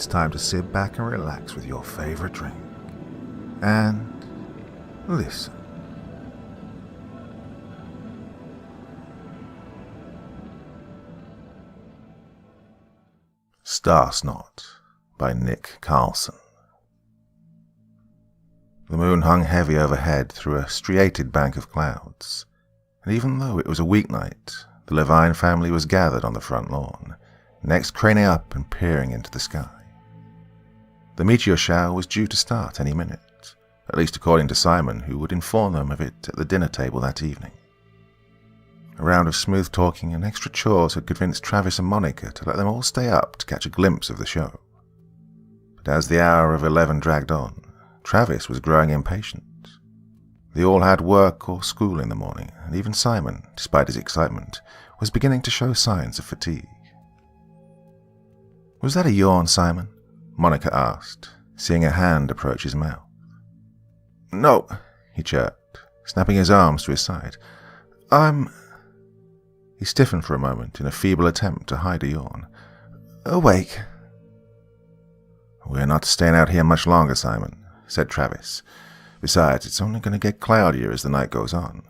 it's time to sit back and relax with your favorite drink. And listen. Snot by Nick Carlson. The moon hung heavy overhead through a striated bank of clouds, and even though it was a weeknight, the Levine family was gathered on the front lawn, necks craning up and peering into the sky. The meteor shower was due to start any minute, at least according to Simon, who would inform them of it at the dinner table that evening. A round of smooth talking and extra chores had convinced Travis and Monica to let them all stay up to catch a glimpse of the show. But as the hour of 11 dragged on, Travis was growing impatient. They all had work or school in the morning, and even Simon, despite his excitement, was beginning to show signs of fatigue. "Was that a yawn, Simon?" Monica asked, seeing a hand approach his mouth. "No," he chirped, snapping his arms to his side. He stiffened for a moment in a feeble attempt to hide a yawn. "Awake." "We're not staying out here much longer, Simon," said Travis. "Besides, it's only going to get cloudier as the night goes on.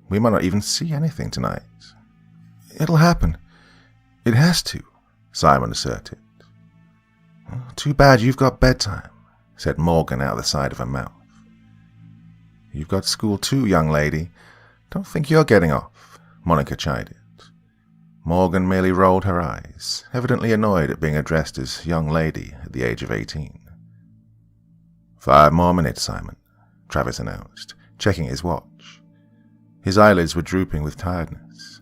We might not even see anything tonight." "It'll happen. It has to," Simon asserted. "Too bad you've got bedtime," said Morgan out of the side of her mouth. "You've got school too, young lady. Don't think you're getting off," Monica chided. Morgan merely rolled her eyes, evidently annoyed at being addressed as young lady at the age of 18. "5 more minutes, Simon," Travis announced, checking his watch. His eyelids were drooping with tiredness.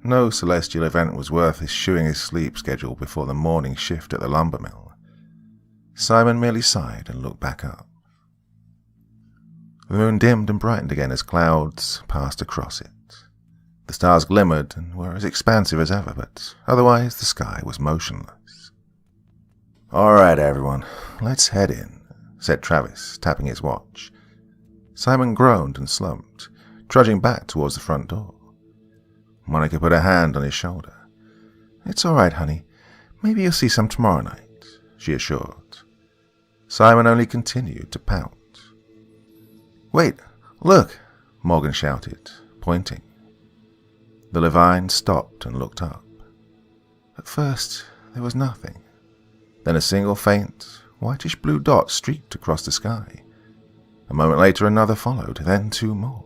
No celestial event was worth eschewing his sleep schedule before the morning shift at the lumber mill. Simon merely sighed and looked back up. The moon dimmed and brightened again as clouds passed across it. The stars glimmered and were as expansive as ever, but otherwise the sky was motionless. "All right, everyone, let's head in," said Travis, tapping his watch. Simon groaned and slumped, trudging back towards the front door. Monica put her hand on his shoulder. "It's all right, honey. Maybe you'll see some tomorrow night," she assured. Simon only continued to pout. "Wait, look!" Morgan shouted, pointing. The Levine stopped and looked up. At first, there was nothing. Then a single faint, whitish-blue dot streaked across the sky. A moment later another followed, then 2 more.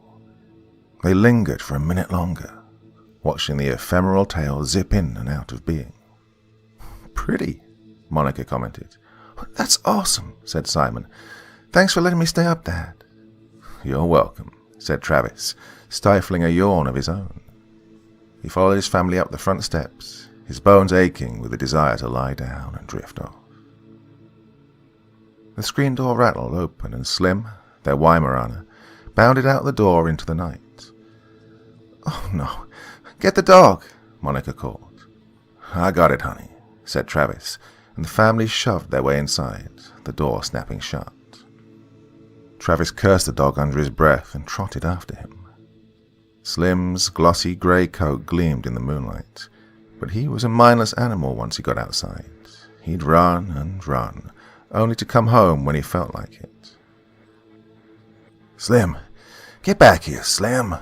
They lingered for a minute longer, watching the ephemeral tail zip in and out of being. "Pretty," Monica commented. "That's awesome," said Simon. "Thanks for letting me stay up, Dad." "You're welcome," said Travis, stifling a yawn of his own. He followed his family up the front steps, his bones aching with the desire to lie down and drift off. The screen door rattled open and Slim, their Weimaraner, bounded out the door into the night. "Oh no, get the dog," Monica called. "I got it, honey," said Travis, and the family shoved their way inside, the door snapping shut. Travis cursed the dog under his breath and trotted after him. Slim's glossy grey coat gleamed in the moonlight, but he was a mindless animal once he got outside. He'd run and run, only to come home when he felt like it. "Slim, get back here, Slim!"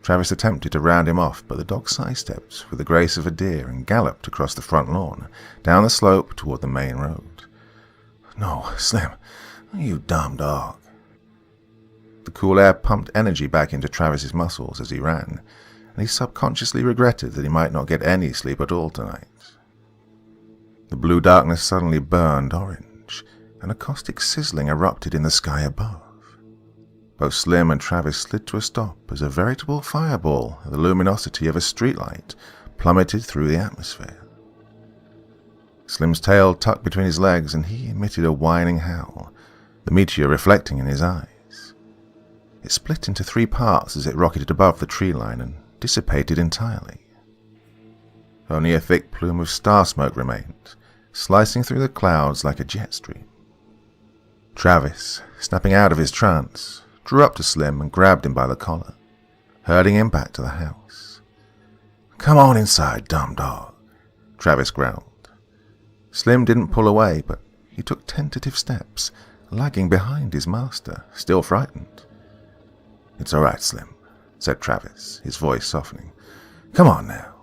Travis attempted to round him off, but the dog sidestepped with the grace of a deer and galloped across the front lawn, down the slope toward the main road. "No, Slim, you dumb dog." The cool air pumped energy back into Travis's muscles as he ran, and he subconsciously regretted that he might not get any sleep at all tonight. The blue darkness suddenly burned orange, and a caustic sizzling erupted in the sky above. Both Slim and Travis slid to a stop as a veritable fireball of the luminosity of a streetlight plummeted through the atmosphere. Slim's tail tucked between his legs, and he emitted a whining howl, the meteor reflecting in his eyes. It split into 3 parts as it rocketed above the tree line and dissipated entirely. Only a thick plume of star smoke remained, slicing through the clouds like a jet stream. Travis, snapping out of his trance, drew up to Slim and grabbed him by the collar, herding him back to the house. "Come on inside, dumb dog," Travis growled. Slim didn't pull away, but he took tentative steps, lagging behind his master, still frightened. "It's all right, Slim," said Travis, his voice softening. "Come on now."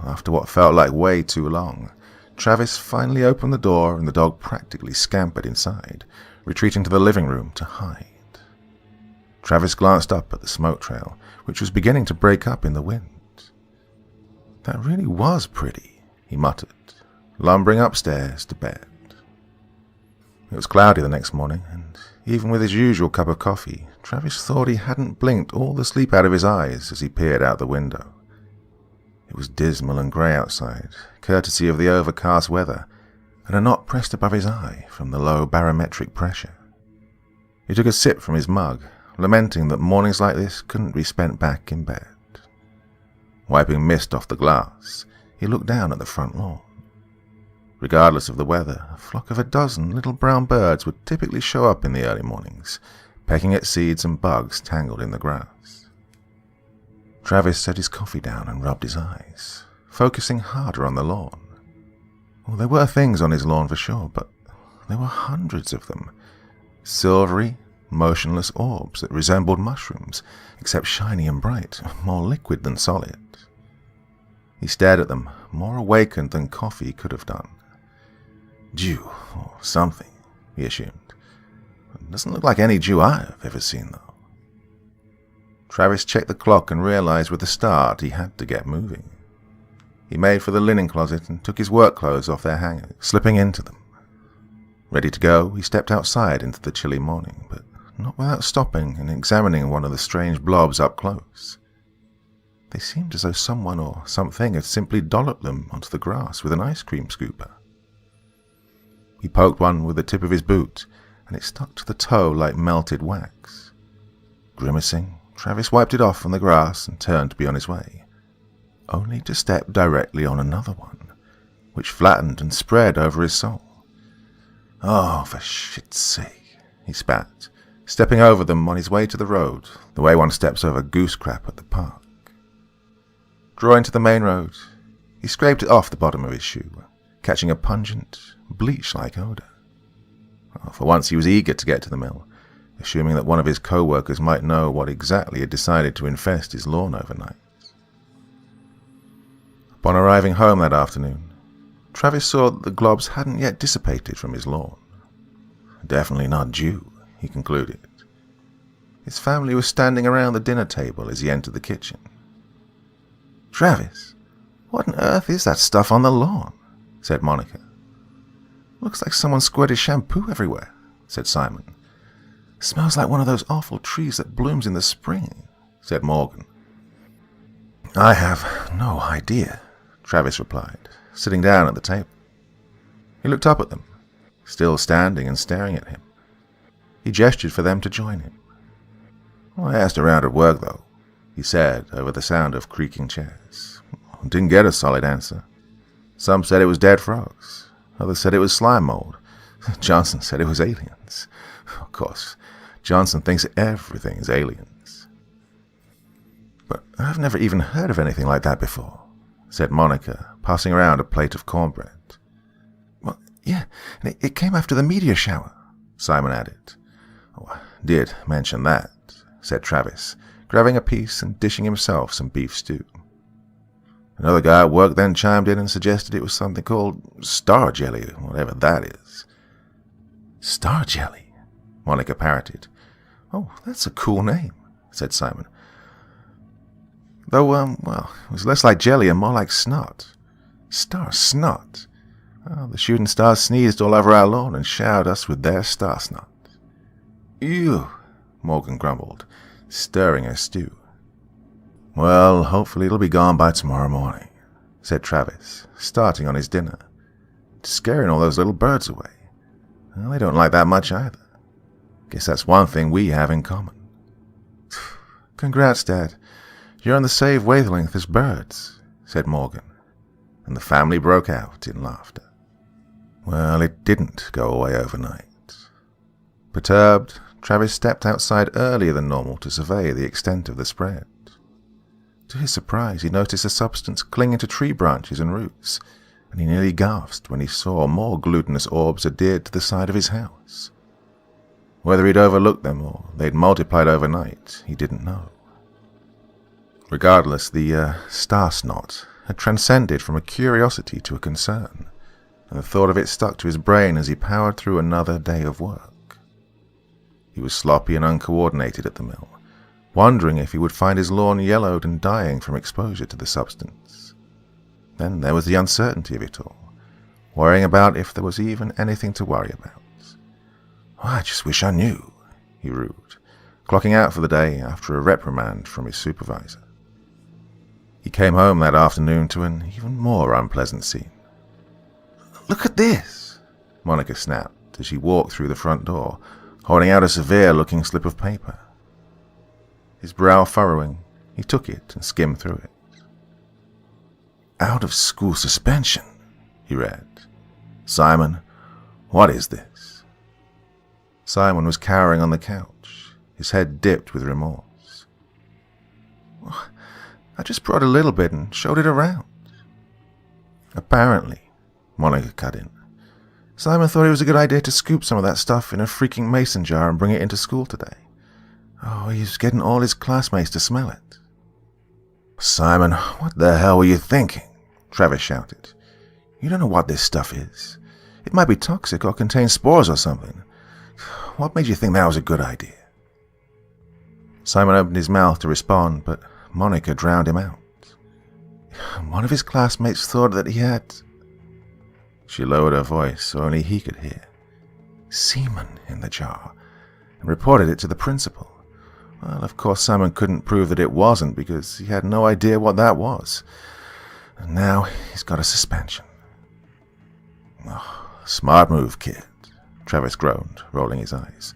After what felt like way too long, Travis finally opened the door and the dog practically scampered inside, retreating to the living room to hide. Travis glanced up at the smoke trail, which was beginning to break up in the wind. "That really was pretty," he muttered, lumbering upstairs to bed. It was cloudy the next morning, and even with his usual cup of coffee, Travis thought he hadn't blinked all the sleep out of his eyes as he peered out the window. It was dismal and grey outside, courtesy of the overcast weather, and a knot pressed above his eye from the low barometric pressure. He took a sip from his mug, lamenting that mornings like this couldn't be spent back in bed. Wiping mist off the glass, he looked down at the front lawn. Regardless of the weather, a flock of a dozen little brown birds would typically show up in the early mornings, pecking at seeds and bugs tangled in the grass. Travis set his coffee down and rubbed his eyes, focusing harder on the lawn. Well, there were things on his lawn for sure, but there were hundreds of them. Silvery, motionless orbs that resembled mushrooms, except shiny and bright, more liquid than solid. He stared at them, more awakened than coffee could have done. Dew, or something, he assumed. It doesn't look like any dew I've ever seen, though. Travis checked the clock and realized with a start he had to get moving. He made for the linen closet and took his work clothes off their hangers, slipping into them. Ready to go, he stepped outside into the chilly morning, but not without stopping and examining one of the strange blobs up close. They seemed as though someone or something had simply dolloped them onto the grass with an ice cream scooper. He poked one with the tip of his boot, and it stuck to the toe like melted wax. Grimacing, Travis wiped it off on the grass and turned to be on his way, only to step directly on another one, which flattened and spread over his soul. "Oh, for shit's sake," he spat, stepping over them on his way to the road, the way one steps over goose crap at the park. Drawing to the main road, he scraped it off the bottom of his shoe, catching a pungent, bleach-like odor. For once he was eager to get to the mill, assuming that one of his co-workers might know what exactly had decided to infest his lawn overnight. Upon arriving home that afternoon, Travis saw that the globs hadn't yet dissipated from his lawn. Definitely not dew, he concluded. His family was standing around the dinner table as he entered the kitchen. "Travis, what on earth is that stuff on the lawn?" said Monica. "Looks like someone squirted shampoo everywhere," said Simon. "Smells like one of those awful trees that blooms in the spring," said Morgan. "I have no idea," Travis replied, sitting down at the table. He looked up at them, still standing and staring at him. He gestured for them to join him. "I asked around at work, though," he said over the sound of creaking chairs. "Didn't get a solid answer. Some said it was dead frogs. Others said it was slime mold. Johnson said it was aliens. Of course, Johnson thinks everything is aliens." "But I've never even heard of anything like that before," said Monica, passing around a plate of cornbread. "Well, yeah, and it came after the meteor shower," Simon added. "Oh, I did mention that," said Travis, grabbing a piece and dishing himself some beef stew. Another guy at work then chimed in and suggested it was something called star jelly, whatever that is. "Star jelly?" Monica parroted. "Oh, that's a cool name," said Simon. "Though, well, it was less like jelly and more like snot. Star snot. Oh, the shooting stars sneezed all over our lawn and showered us with their star snot." "Ew," Morgan grumbled, stirring her stew. "Well, hopefully it'll be gone by tomorrow morning," said Travis, starting on his dinner. "It's scaring all those little birds away. Well, they don't like that much either. Guess that's one thing we have in common." "Congrats, Dad. You're on the same wavelength as birds," said Morgan, and the family broke out in laughter. Well, it didn't go away overnight. Perturbed, Travis stepped outside earlier than normal to survey the extent of the spread. To his surprise, he noticed a substance clinging to tree branches and roots, and he nearly gasped when he saw more glutinous orbs adhered to the side of his house. Whether he'd overlooked them or they'd multiplied overnight, he didn't know. Regardless, the star snot had transcended from a curiosity to a concern, and the thought of it stuck to his brain as he powered through another day of work. He was sloppy and uncoordinated at the mill, wondering if he would find his lawn yellowed and dying from exposure to the substance. Then there was the uncertainty of it all, worrying about if there was even anything to worry about. "Oh, I just wish I knew," he rued, clocking out for the day after a reprimand from his supervisor. He came home that afternoon to an even more unpleasant scene. "Look at this," Monica snapped as she walked through the front door, holding out a severe-looking slip of paper. His brow furrowing, he took it and skimmed through it. "Out of school suspension," he read. "Simon, what is this?" Simon was cowering on the couch, his head dipped with remorse. "I just brought a little bit and showed it around." "Apparently," Monica cut in, "Simon thought it was a good idea to scoop some of that stuff in a freaking mason jar and bring it into school today. Oh, he's getting all his classmates to smell it." "Simon, what the hell were you thinking?" Travis shouted. "You don't know what this stuff is. It might be toxic or contain spores or something. What made you think that was a good idea?" Simon opened his mouth to respond, but Monica drowned him out. "One of his classmates thought that he had—" She lowered her voice so only he could hear. "Semen in the jar, and reported it to the principal. Well, of course Simon couldn't prove that it wasn't because he had no idea what that was. And now he's got a suspension." "Oh, smart move, kid," Travis groaned, rolling his eyes.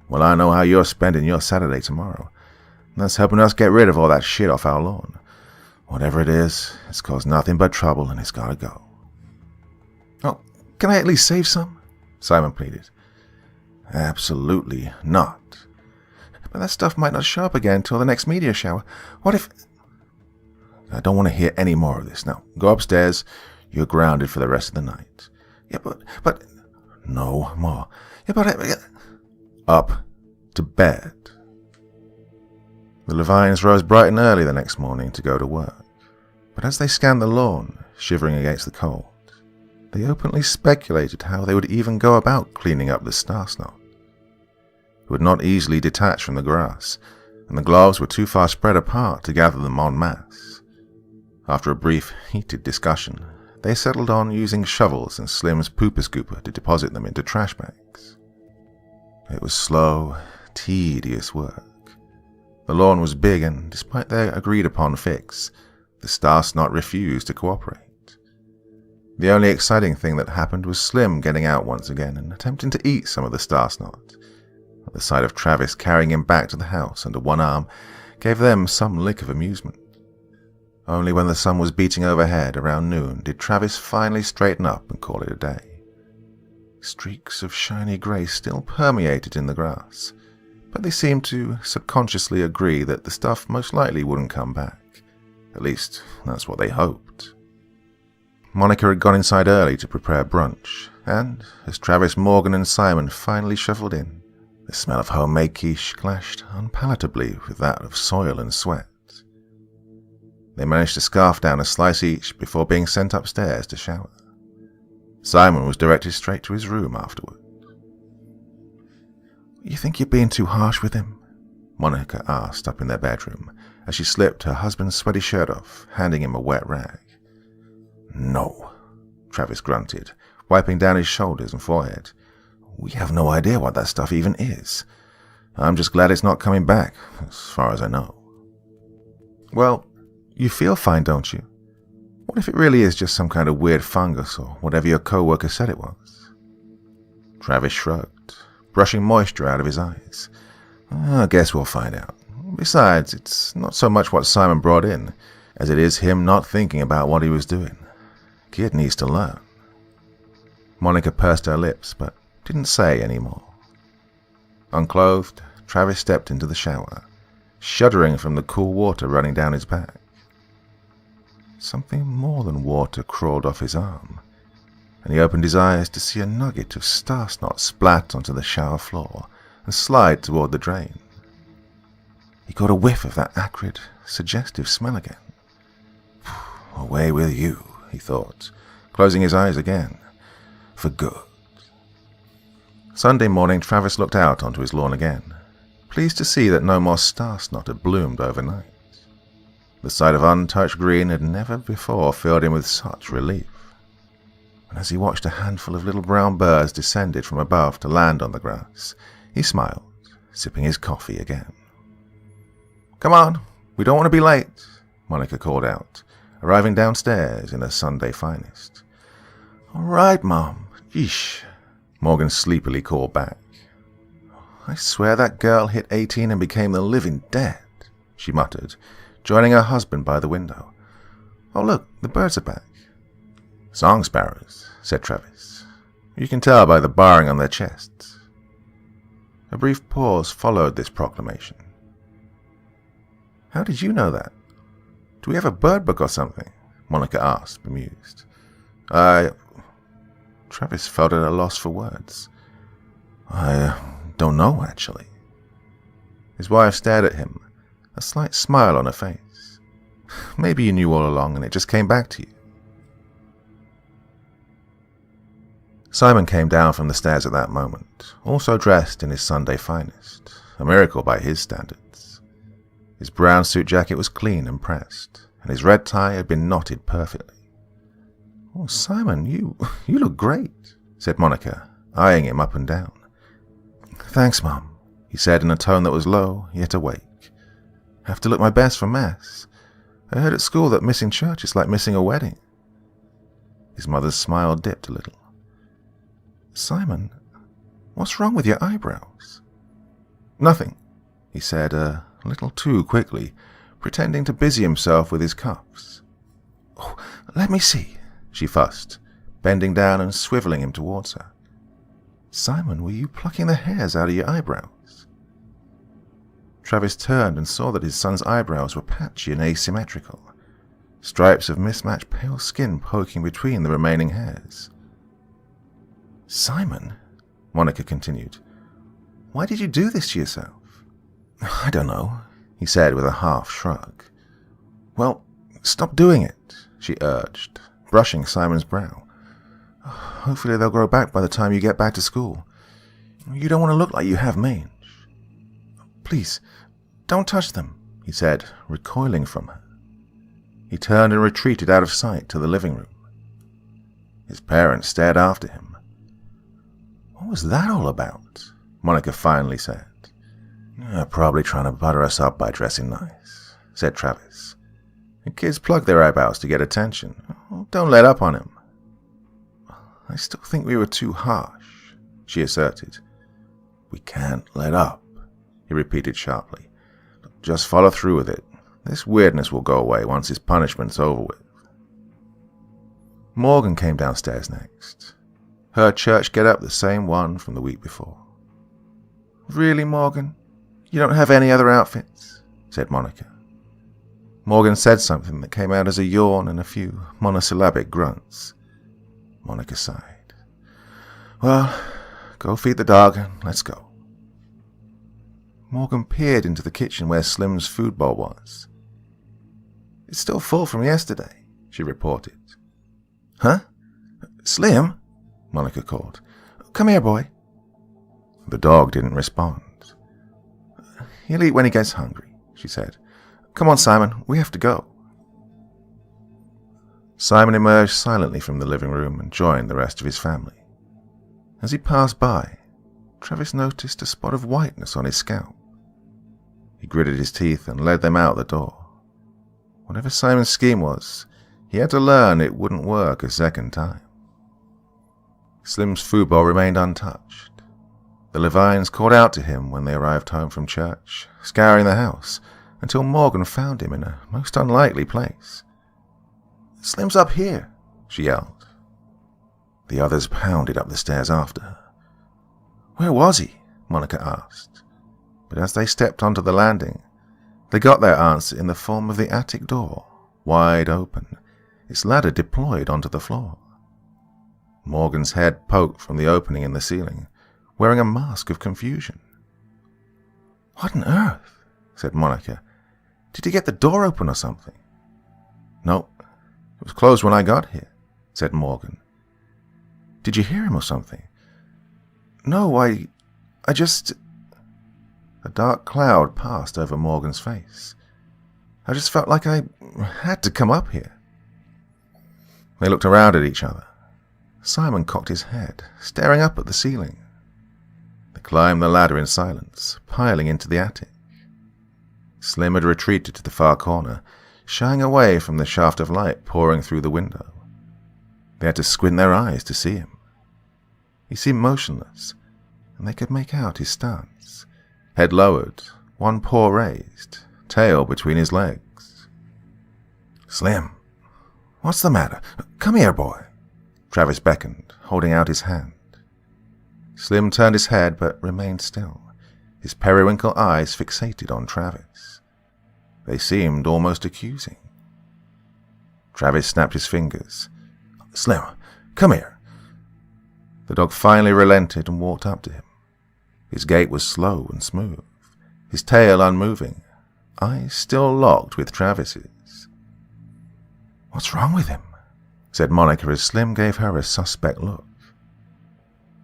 "Well, I know how you're spending your Saturday tomorrow. That's helping us get rid of all that shit off our lawn. Whatever it is, it's caused nothing but trouble and it's gotta go." "Oh, can I at least save some?" Simon pleaded. "Absolutely not." "But that stuff might not show up again till the next meteor shower. What if—" "I don't want to hear any more of this. Now, go upstairs. You're grounded for the rest of the night." "Yeah, but... "No more." "Yeah, but... "Up to bed." The Levines rose bright and early the next morning to go to work, but as they scanned the lawn, shivering against the cold, they openly speculated how they would even go about cleaning up the star snot. It would not easily detach from the grass, and the gloves were too far spread apart to gather them en masse. After a brief, heated discussion, they settled on using shovels and Slim's pooper scooper to deposit them into trash bags. It was slow, tedious work. The lawn was big, and despite their agreed-upon fix, the star snot refused to cooperate. The only exciting thing that happened was Slim getting out once again and attempting to eat some of the star snot. The sight of Travis carrying him back to the house under one arm gave them some lick of amusement. Only when the sun was beating overhead around noon did Travis finally straighten up and call it a day. Streaks of shiny grey still permeated in the grass, but they seemed to subconsciously agree that the stuff most likely wouldn't come back. At least, that's what they hoped. Monica had gone inside early to prepare brunch, and as Travis, Morgan, and Simon finally shuffled in, the smell of homemade quiche clashed unpalatably with that of soil and sweat. They managed to scarf down a slice each before being sent upstairs to shower. Simon was directed straight to his room afterward. "You think you're being too harsh with him?" Monica asked up in their bedroom as she slipped her husband's sweaty shirt off, handing him a wet rag. "No," Travis grunted, wiping down his shoulders and forehead. "We have no idea what that stuff even is. I'm just glad it's not coming back, as far as I know." "Well, you feel fine, don't you? What if it really is just some kind of weird fungus or whatever your co-worker said it was?" Travis shrugged, brushing moisture out of his eyes. "I guess we'll find out. Besides, it's not so much what Simon brought in, as it is him not thinking about what he was doing. Kid needs to learn." Monica pursed her lips, but didn't say any more. Unclothed, Travis stepped into the shower, shuddering from the cool water running down his back. something more than water crawled off his arm, and he opened his eyes to see a nugget of star snot splat onto the shower floor and slide toward the drain. He got a whiff of that acrid, suggestive smell again. Away with you, he thought, closing his eyes again. For good. Sunday morning, Travis looked out onto his lawn again, pleased to see that no more star snot had bloomed overnight. The sight of untouched green had never before filled him with such relief. And as he watched a handful of little brown birds descended from above to land on the grass, he smiled, sipping his coffee again. "Come on, we don't want to be late," Monica called out, arriving downstairs in her Sunday finest. "All right, Mom. Yeesh," Morgan sleepily called back. "I swear that girl hit 18 and became the living dead," she muttered, joining her husband by the window. "Oh, look, the birds are back." "Song sparrows," said Travis. "You can tell by the barring on their chests." A brief pause followed this proclamation. "How did you know that? Do we have a bird book or something?" Monica asked, bemused. Travis felt at a loss for words. I don't know, actually." His wife stared at him, a slight smile on her face. "Maybe you knew all along and it just came back to you." Simon came down from the stairs at that moment, also dressed in his Sunday finest, a miracle by his standards. His brown suit jacket was clean and pressed, and his red tie had been knotted perfectly. "Oh, Simon, you look great," said Monica, eyeing him up and down. "Thanks, Mum," he said in a tone that was low, yet awake. "Have to look my best for Mass. I heard at school that missing church is like missing a wedding." His mother's smile dipped a little. "Simon, what's wrong with your eyebrows?" "Nothing," he said a little too quickly, pretending to busy himself with his cuffs. "Oh, let me see," she fussed, bending down and swiveling him towards her. "Simon, were you plucking the hairs out of your eyebrows?" Travis turned and saw that his son's eyebrows were patchy and asymmetrical, stripes of mismatched pale skin poking between the remaining hairs. "Simon," Monica continued, "why did you do this to yourself?" "I don't know," he said with a half shrug. "Well, stop doing it," she urged, brushing Simon's brow. "Hopefully they'll grow back by the time you get back to school. You don't want to look like you have mange." "Please, don't touch them," he said, recoiling from her. He turned and retreated out of sight to the living room. His parents stared after him. "What was that all about?" Monica finally said. "Probably trying to butter us up by dressing nice," said Travis. "The kids plug their eyebrows to get attention. Don't let up on him." "I still think we were too harsh," she asserted. "We can't let up," he repeated sharply. "Just follow through with it. This weirdness will go away once his punishment's over with." Morgan came downstairs next. Her church get-up the same one from the week before. "Really, Morgan? You don't have any other outfits?" said Monica. Morgan said something that came out as a yawn and a few monosyllabic grunts. Monica sighed. "Well, go feed the dog and let's go." Morgan peered into the kitchen where Slim's food bowl was. "It's still full from yesterday," she reported. "Huh? Slim?" Monica called. "Come here, boy." The dog didn't respond. "He'll eat when he gets hungry," she said. "Come on, Simon, we have to go." Simon emerged silently from the living room and joined the rest of his family. As he passed by, Travis noticed a spot of whiteness on his scalp. He gritted his teeth and led them out the door. Whatever Simon's scheme was, he had to learn it wouldn't work a second time. Slim's food bowl remained untouched. The Levines called out to him when they arrived home from church, scouring the house, until Morgan found him in a most unlikely place. "Slim's up here," she yelled. The others pounded up the stairs after her. "Where was he?" Monica asked. But as they stepped onto the landing, they got their answer in the form of the attic door, wide open, its ladder deployed onto the floor. Morgan's head poked from the opening in the ceiling, wearing a mask of confusion. "What on earth?" said Monica. "Did he get the door open or something?" "No, it was closed when I got here," said Morgan. "Did you hear him or something?" "No, I just..." A dark cloud passed over Morgan's face. "I just felt like I had to come up here." They looked around at each other. Simon cocked his head, staring up at the ceiling. They climbed the ladder in silence, piling into the attic. Slim had retreated to the far corner, shying away from the shaft of light pouring through the window. They had to squint their eyes to see him. He seemed motionless, and they could make out his stance, head lowered, one paw raised, tail between his legs. "Slim, what's the matter? Come here, boy," Travis beckoned, holding out his hand. Slim turned his head but remained still, his periwinkle eyes fixated on Travis. They seemed almost accusing. Travis snapped his fingers. "Slim, come here." The dog finally relented and walked up to him. His gait was slow and smooth, his tail unmoving, eyes still locked with Travis's. "What's wrong with him?" said Monica as Slim gave her a suspect look.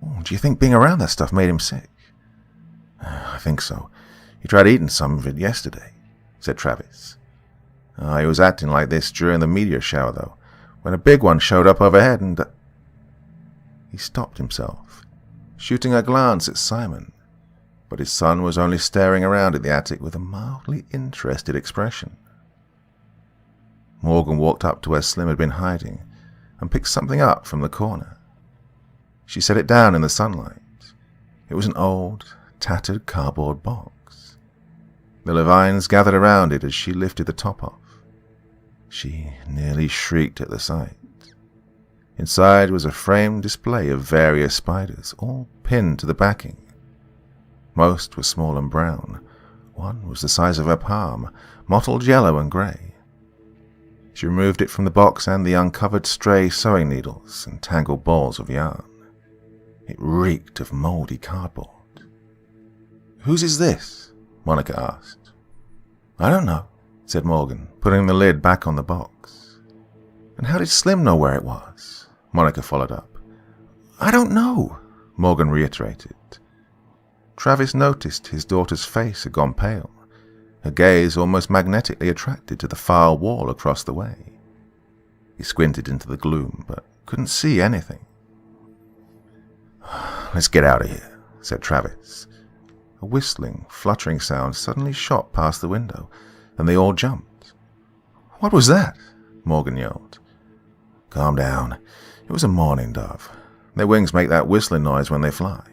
"Oh, do you think being around that stuff made him sick?" "I think so. He tried eating some of it yesterday," said Travis. "He was acting like this during the meteor shower, though, when a big one showed up overhead and..." He stopped himself, shooting a glance at Simon, but his son was only staring around at the attic with a mildly interested expression. Morgan walked up to where Slim had been hiding and picked something up from the corner. She set it down in the sunlight. It was an old, tattered cardboard box. The Levines gathered around it as she lifted the top off. She nearly shrieked at the sight. Inside was a framed display of various spiders, all pinned to the backing. Most were small and brown. One was the size of her palm, mottled yellow and grey. She removed it from the box and the uncovered stray sewing needles and tangled balls of yarn. It reeked of mouldy cardboard. "Whose is this?" Monica asked. "I don't know," said Morgan, putting the lid back on the box. "And how did Slim know where it was?" Monica followed up. "I don't know," Morgan reiterated. Travis noticed his daughter's face had gone pale, her gaze almost magnetically attracted to the far wall across the way. He squinted into the gloom, but couldn't see anything. "Let's get out of here," said Travis. A whistling, fluttering sound suddenly shot past the window, and they all jumped. "What was that?" Morgan yelled. "Calm down. It was a mourning dove. Their wings make that whistling noise when they fly,"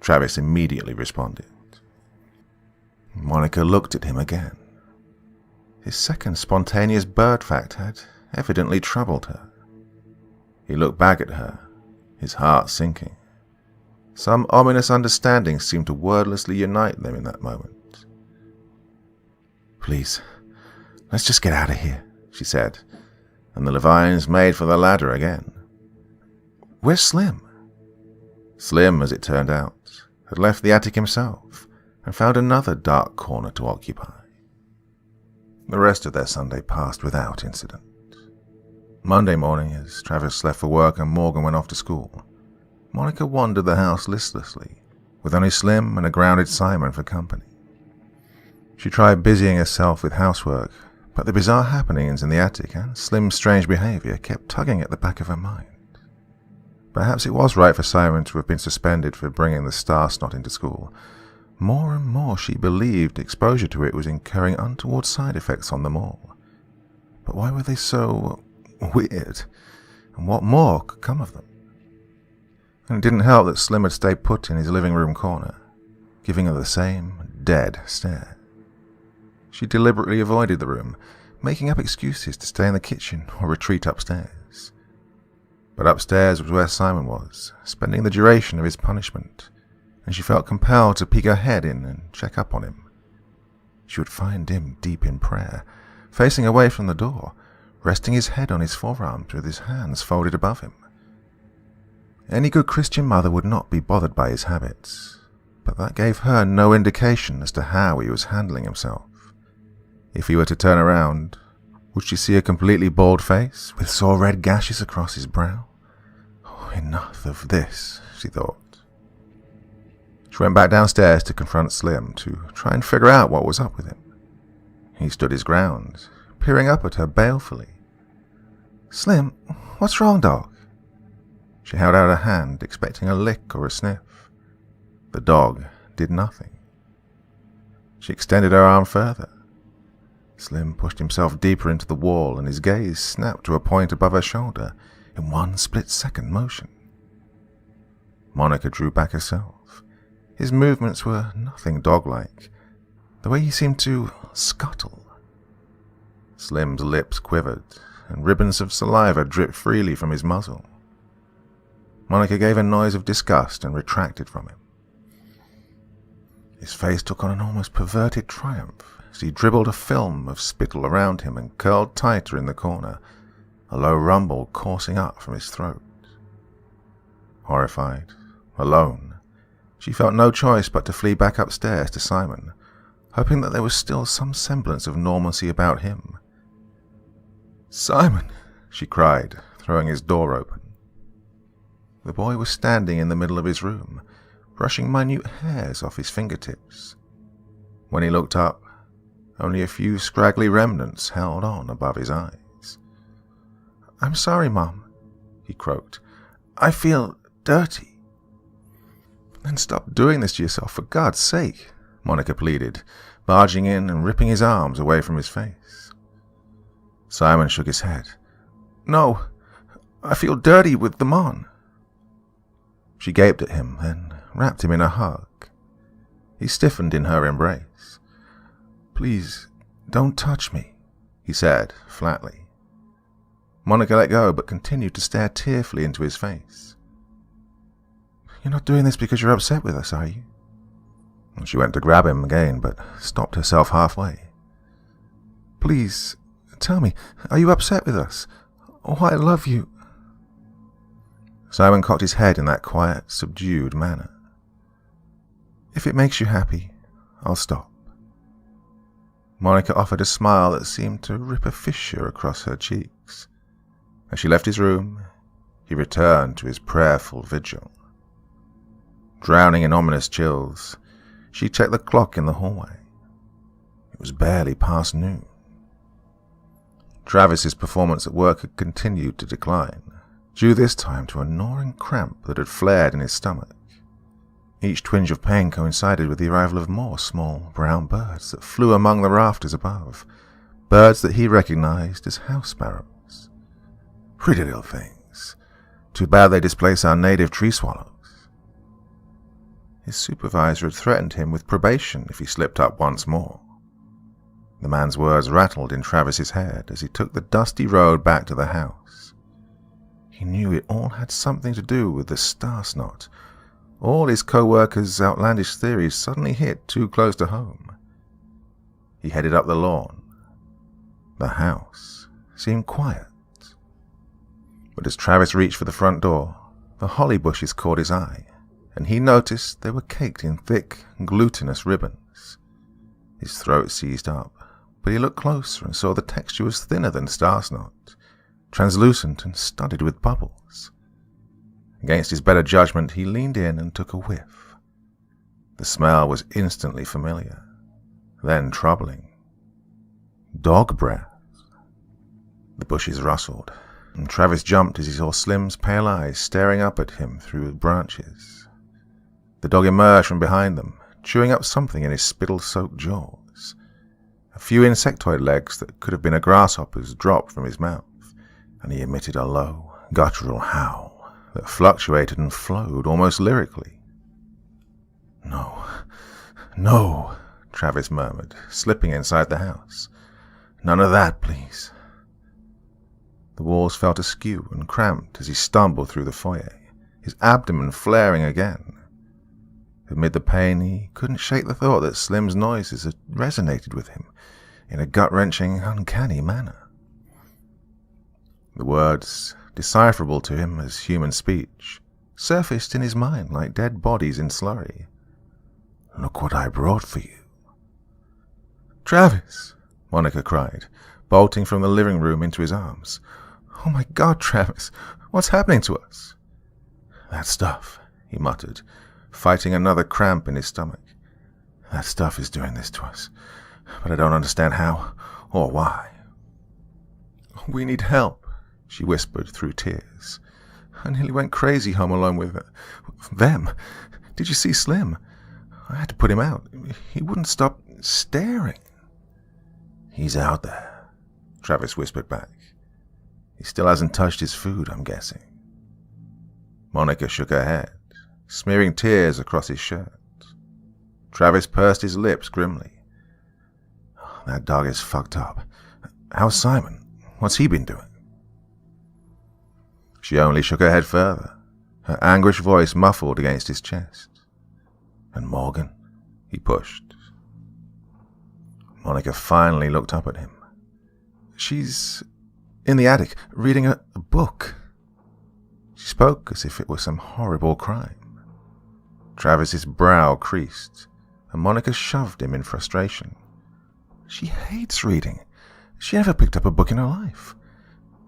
Travis immediately responded. Monica looked at him again. His second spontaneous bird fact had evidently troubled her. He looked back at her, his heart sinking. Some ominous understanding seemed to wordlessly unite them in that moment. "Please, let's just get out of here," she said, and the Levines made for the ladder again. "Where's Slim?" Slim, as it turned out, had left the attic himself and found another dark corner to occupy. The rest of their Sunday passed without incident. Monday morning, as Travis left for work and Morgan went off to school, Monica wandered the house listlessly, with only Slim and a grounded Simon for company. She tried busying herself with housework, but the bizarre happenings in the attic and Slim's strange behavior kept tugging at the back of her mind. Perhaps it was right for Simon to have been suspended for bringing the star snot into school. More and more she believed exposure to it was incurring untoward side effects on them all. But why were they so weird? And what more could come of them? And it didn't help that Slim had stayed put in his living room corner, giving her the same dead stare. She deliberately avoided the room, making up excuses to stay in the kitchen or retreat upstairs. But upstairs was where Simon was, spending the duration of his punishment, and she felt compelled to peek her head in and check up on him. She would find him deep in prayer, facing away from the door, resting his head on his forearms with his hands folded above him. Any good Christian mother would not be bothered by his habits, but that gave her no indication as to how he was handling himself. If he were to turn around, would she see a completely bald face with sore red gashes across his brow? Oh, enough of this, she thought. She went back downstairs to confront Slim to try and figure out what was up with him. He stood his ground, peering up at her balefully. "Slim, what's wrong, dog?" She held out her hand, expecting a lick or a sniff. The dog did nothing. She extended her arm further. Slim pushed himself deeper into the wall, and his gaze snapped to a point above her shoulder in one split-second motion. Monica drew back herself. His movements were nothing dog-like, the way he seemed to scuttle. Slim's lips quivered, and ribbons of saliva dripped freely from his muzzle. Monica gave a noise of disgust and retracted from him. His face took on an almost perverted triumph as he dribbled a film of spittle around him and curled tighter in the corner, a low rumble coursing up from his throat. Horrified, alone, she felt no choice but to flee back upstairs to Simon, hoping that there was still some semblance of normalcy about him. "Simon!" she cried, throwing his door open. The boy was standing in the middle of his room, brushing minute hairs off his fingertips. When he looked up, only a few scraggly remnants held on above his eyes. "I'm sorry, Mom," he croaked. "I feel dirty." "Then stop doing this to yourself, for God's sake," Monica pleaded, barging in and ripping his arms away from his face. Simon shook his head. "No, I feel dirty with them on." She gaped at him, then wrapped him in a hug. He stiffened in her embrace. "Please, don't touch me," he said, flatly. Monica let go, but continued to stare tearfully into his face. "You're not doing this because you're upset with us, are you?" She went to grab him again, but stopped herself halfway. "Please, tell me, are you upset with us? Oh, I love you." Simon cocked his head in that quiet, subdued manner. "If it makes you happy, I'll stop." Monica offered a smile that seemed to rip a fissure across her cheeks. As she left his room, he returned to his prayerful vigil. Drowning in ominous chills, she checked the clock in the hallway. It was barely past noon. Travis's performance at work had continued to decline, due this time to a gnawing cramp that had flared in his stomach. Each twinge of pain coincided with the arrival of more small brown birds that flew among the rafters above, birds that he recognized as house sparrows. Pretty little things. Too bad they displace our native tree swallows. His supervisor had threatened him with probation if he slipped up once more. The man's words rattled in Travis's head as he took the dusty road back to the house. He knew it all had something to do with the star snot. All his co-workers' outlandish theories suddenly hit too close to home. He headed up the lawn. The house seemed quiet. But as Travis reached for the front door, the holly bushes caught his eye, and he noticed they were caked in thick, glutinous ribbons. His throat seized up, but he looked closer and saw the texture was thinner than star snot, translucent and studded with bubbles. Against his better judgment, he leaned in and took a whiff. The smell was instantly familiar, then troubling. Dog breath. The bushes rustled, and Travis jumped as he saw Slim's pale eyes staring up at him through the branches. The dog emerged from behind them, chewing up something in his spittle-soaked jaws. A few insectoid legs that could have been a grasshopper's dropped from his mouth, and he emitted a low, guttural howl that fluctuated and flowed almost lyrically. "No, no," Travis murmured, slipping inside the house. "None of that, please." The walls felt askew and cramped as he stumbled through the foyer, his abdomen flaring again. Amid the pain, he couldn't shake the thought that Slim's noises had resonated with him in a gut-wrenching, uncanny manner. The words, decipherable to him as human speech, surfaced in his mind like dead bodies in slurry. "Look what I brought for you." "Travis!" Monica cried, bolting from the living room into his arms. "Oh my God, Travis! What's happening to us?" "That stuff," he muttered, fighting another cramp in his stomach. "That stuff is doing this to us, but I don't understand how or why." "We need help," she whispered through tears. "I nearly went crazy home alone with them. Did you see Slim? I had to put him out. He wouldn't stop staring." "He's out there," Travis whispered back. "He still hasn't touched his food, I'm guessing." Monica shook her head, smearing tears across his shirt. Travis pursed his lips grimly. "That dog is fucked up. How's Simon? What's he been doing?" She only shook her head further, her anguished voice muffled against his chest. "And Morgan?" he pushed. Monica finally looked up at him. "She's in the attic, reading a book." She spoke as if it were some horrible crime. Travis's brow creased, and Monica shoved him in frustration. "She hates reading. She never picked up a book in her life.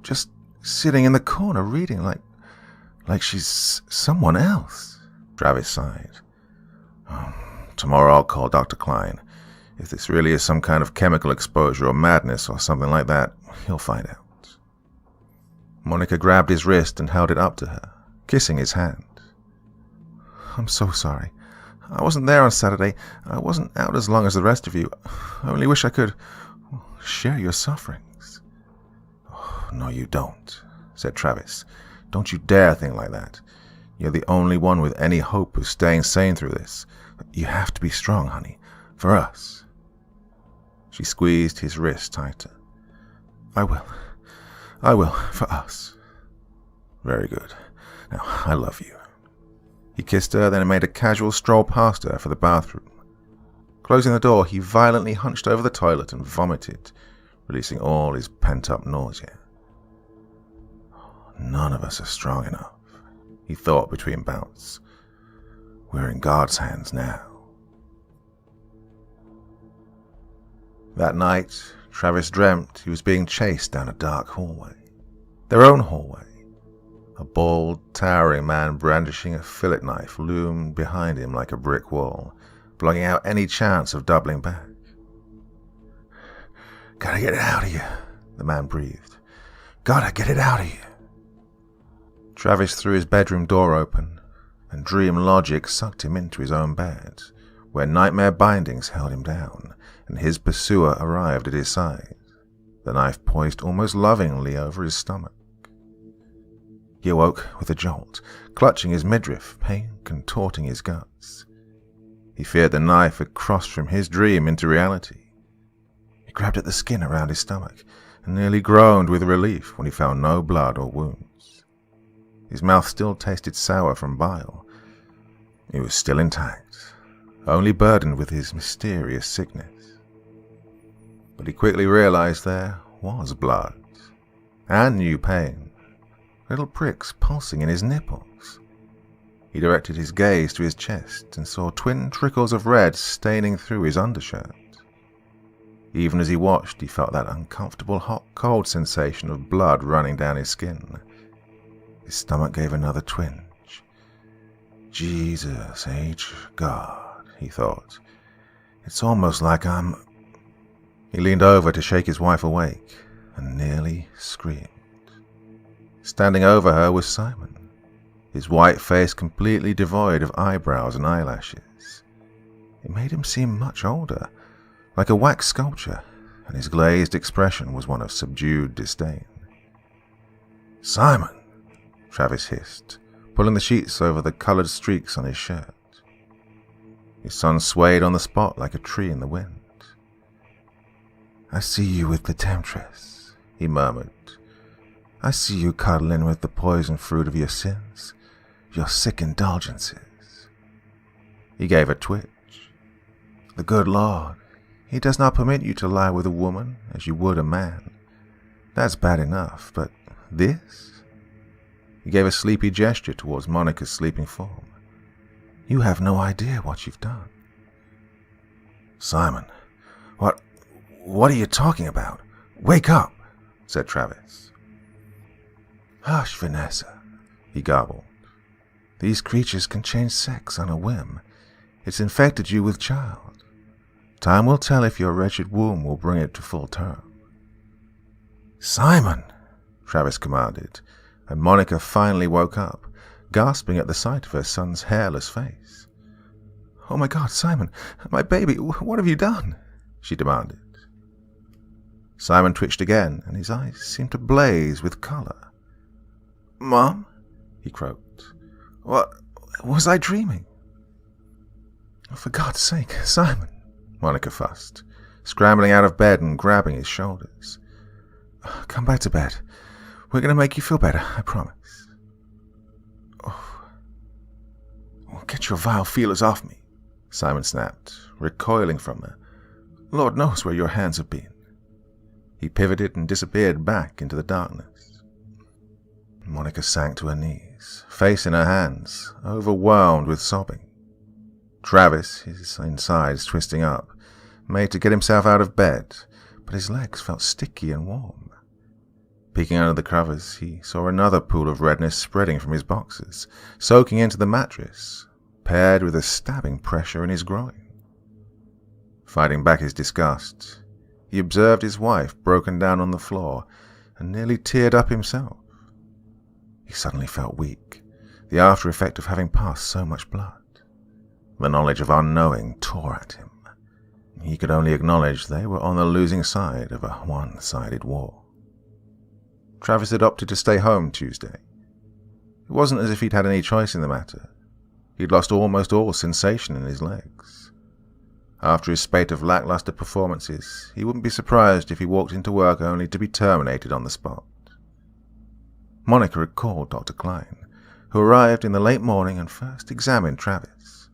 Just sitting in the corner reading like she's someone else." Travis sighed. "Tomorrow I'll call Dr. Klein. If this really is some kind of chemical exposure or madness or something like that, he'll find out." Monica grabbed his wrist and held it up to her, kissing his hand. "I'm so sorry. I wasn't there on Saturday. I wasn't out as long as the rest of you. I only wish I could share your sufferings." "Oh, no, you don't," said Travis. "Don't you dare think like that. You're the only one with any hope of staying sane through this. You have to be strong, honey. For us." She squeezed his wrist tighter. I will, for us." "Very good. Now, I love you." He kissed her, then made a casual stroll past her for the bathroom. Closing the door, he violently hunched over the toilet and vomited, releasing all his pent-up nausea. "None of us are strong enough," he thought between bouts. "We're in God's hands now." That night, Travis dreamt he was being chased down a dark hallway. Their own hallway. A bald, towering man brandishing a fillet knife loomed behind him like a brick wall, blocking out any chance of doubling back. "Gotta get it out of you," the man breathed. "Gotta get it out of you." Travis threw his bedroom door open, and dream logic sucked him into his own bed, where nightmare bindings held him down, and his pursuer arrived at his side, the knife poised almost lovingly over his stomach. He awoke with a jolt, clutching his midriff, pain contorting his guts. He feared the knife had crossed from his dream into reality. He grabbed at the skin around his stomach, and nearly groaned with relief when he found no blood or wounds. His mouth still tasted sour from bile. It was still intact, only burdened with his mysterious sickness. But he quickly realized there was blood, and new pain, little pricks pulsing in his nipples. He directed his gaze to his chest and saw twin trickles of red staining through his undershirt. Even as he watched, he felt that uncomfortable hot-cold sensation of blood running down his skin. His stomach gave another twinge. "Jesus H. God," he thought. "It's almost like I'm—" He leaned over to shake his wife awake and nearly screamed. Standing over her was Simon, his white face completely devoid of eyebrows and eyelashes. It made him seem much older, like a wax sculpture, and his glazed expression was one of subdued disdain. "Simon!" Travis hissed, pulling the sheets over the colored streaks on his shirt. His son swayed on the spot like a tree in the wind. "I see you with the temptress," he murmured. "I see you cuddling with the poison fruit of your sins, your sick indulgences." He gave a twitch. "The good Lord, He does not permit you to lie with a woman as you would a man. That's bad enough, but This? He gave a sleepy gesture towards Monica's sleeping form. You have no idea what you've done. Simon, what are you talking about? Wake up, said Travis. Hush, Vanessa, he garbled. These creatures can change sex on a whim. It's infected you with child. Time will tell if your wretched womb will bring it to full term. Simon, Travis commanded, and Monica finally woke up, gasping at the sight of her son's hairless face. Oh my God, Simon, my baby, what have you done? She demanded. Simon twitched again, and his eyes seemed to blaze with color. Mom? He croaked. What? Was I dreaming? Oh, for God's sake, Simon, Monica fussed, scrambling out of bed and grabbing his shoulders. Come back to bed. We're going to make you feel better, I promise. Oh, get your vile feelers off me, Simon snapped, recoiling from her. Lord knows where your hands have been. He pivoted and disappeared back into the darkness. Monica sank to her knees, face in her hands, overwhelmed with sobbing. Travis, his insides twisting up, made to get himself out of bed, but his legs felt sticky and warm. Peeking under the covers, he saw another pool of redness spreading from his boxers, soaking into the mattress, paired with a stabbing pressure in his groin. Fighting back his disgust, he observed his wife broken down on the floor and nearly teared up himself. He suddenly felt weak, the after effect of having passed so much blood. The knowledge of unknowing tore at him. He could only acknowledge they were on the losing side of a one-sided war. Travis had opted to stay home Tuesday. It wasn't as if he'd had any choice in the matter. He'd lost almost all sensation in his legs. After his spate of lackluster performances, he wouldn't be surprised if he walked into work only to be terminated on the spot. Monica had called Dr. Klein, who arrived in the late morning and first examined Travis.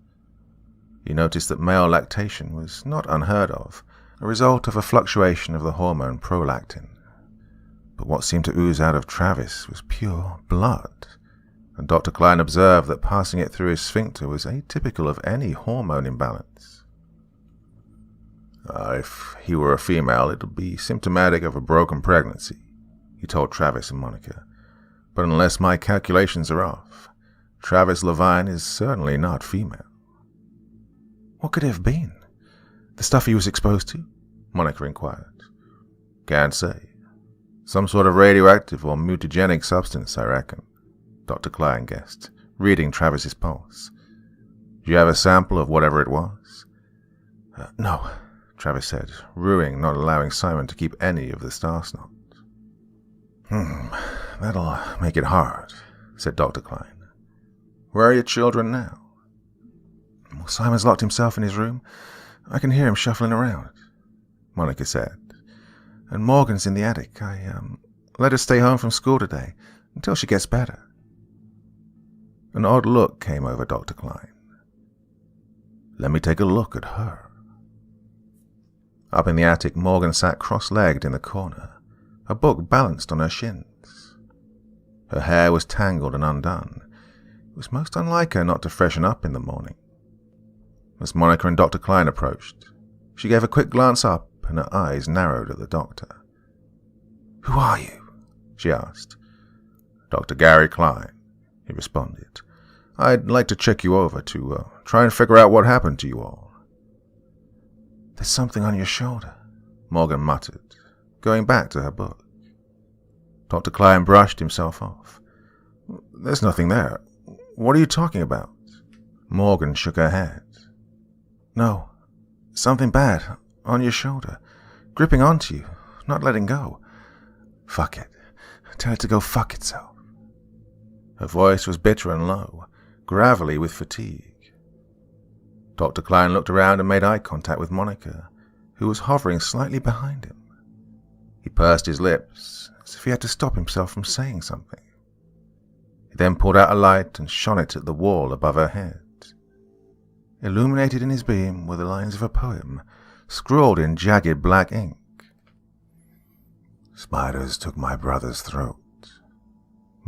He noticed that male lactation was not unheard of, a result of a fluctuation of the hormone prolactin. But what seemed to ooze out of Travis was pure blood, and Dr. Klein observed that passing it through his sphincter was atypical of any hormone imbalance. If he were a female, it would be symptomatic of a broken pregnancy, he told Travis and Monica. But unless my calculations are off, Travis Levine is certainly not female. What could it have been? The stuff he was exposed to? Monica inquired. Can't say. Some sort of radioactive or mutagenic substance, I reckon, Dr. Klein guessed, reading Travis's pulse. Do you have a sample of whatever it was? No, Travis said, rueing not allowing Simon to keep any of the star snot. That'll make it hard, said Dr. Klein. Where are your children now? Well, Simon's locked himself in his room. I can hear him shuffling around, Monica said. And Morgan's in the attic. I let her stay home from school today, until she gets better. An odd look came over Dr. Klein. Let me take a look at her. Up in the attic, Morgan sat cross-legged in the corner, a book balanced on her shins. Her hair was tangled and undone. It was most unlike her not to freshen up in the morning. As Monica and Dr. Klein approached, she gave a quick glance up and her eyes narrowed at the doctor. Who are you? She asked. Dr. Gary Klein, he responded. I'd like to check you over to try and figure out what happened to you all. There's something on your shoulder, Morgan muttered, going back to her book. Dr. Klein brushed himself off. There's nothing there. What are you talking about? Morgan shook her head. No, something bad on your shoulder, gripping onto you, not letting go. Fuck it. Tell it to go fuck itself. Her voice was bitter and low, gravelly with fatigue. Dr. Klein looked around and made eye contact with Monica, who was hovering slightly behind him. He pursed his lips, as if he had to stop himself from saying something. He then pulled out a light and shone it at the wall above her head. Illuminated in his beam were the lines of a poem, scrawled in jagged black ink. Spiders took my brother's throat.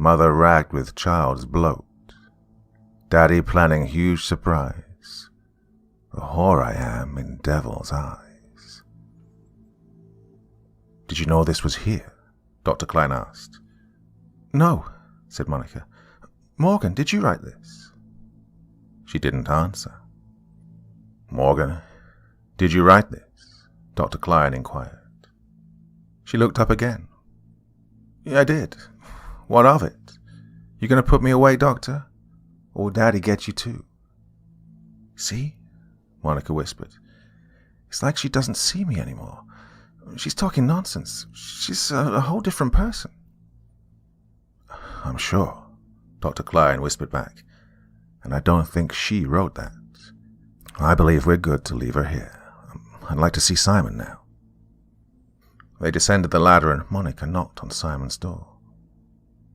Mother racked with child's bloat. Daddy planning huge surprise. A whore I am in devil's eyes. Did you know this was here? Dr. Klein asked. No, said Monica. Morgan, did you write this? She didn't answer. Morgan, did you write this? Dr. Klein inquired. She looked up again. Yeah, I did. What of it? You going to put me away, Doctor? Or will Daddy get you too? See? Monica whispered. It's like she doesn't see me anymore. She's talking nonsense. She's a whole different person. I'm sure, Dr. Klein whispered back. And I don't think she wrote that. I believe we're good to leave her here. I'd like to see Simon now. They descended the ladder and Monica knocked on Simon's door.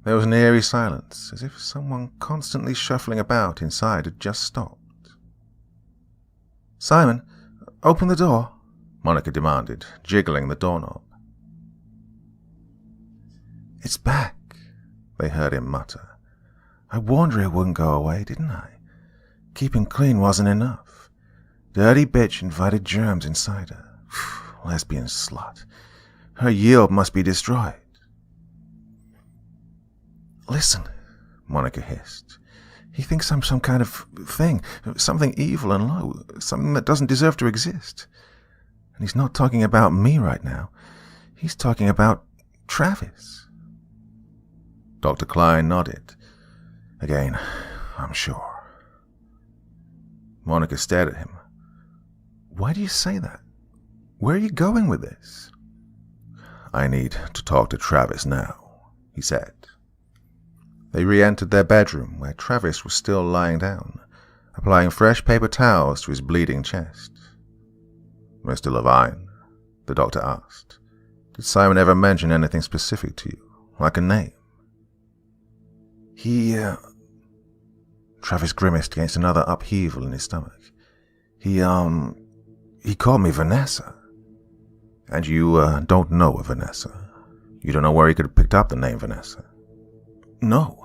There was an eerie silence, as if someone constantly shuffling about inside had just stopped. Simon, open the door, Monica demanded, jiggling the doorknob. It's back, they heard him mutter. I warned her it wouldn't go away, didn't I? Keeping clean wasn't enough. Dirty bitch invited germs inside her. Lesbian slut. Her yield must be destroyed. Listen, Monica hissed. He thinks I'm some kind of thing, something evil and low, something that doesn't deserve to exist. And he's not talking about me right now. He's talking about Travis. Dr. Klein nodded. Again, I'm sure. Monica stared at him. Why do you say that? Where are you going with this? I need to talk to Travis now, he said. They re-entered their bedroom, where Travis was still lying down, applying fresh paper towels to his bleeding chest. Mr. Levine, the doctor asked, did Simon ever mention anything specific to you, like a name? Travis grimaced against another upheaval in his stomach. He called me Vanessa. And you don't know a Vanessa? You don't know where he could have picked up the name Vanessa? No.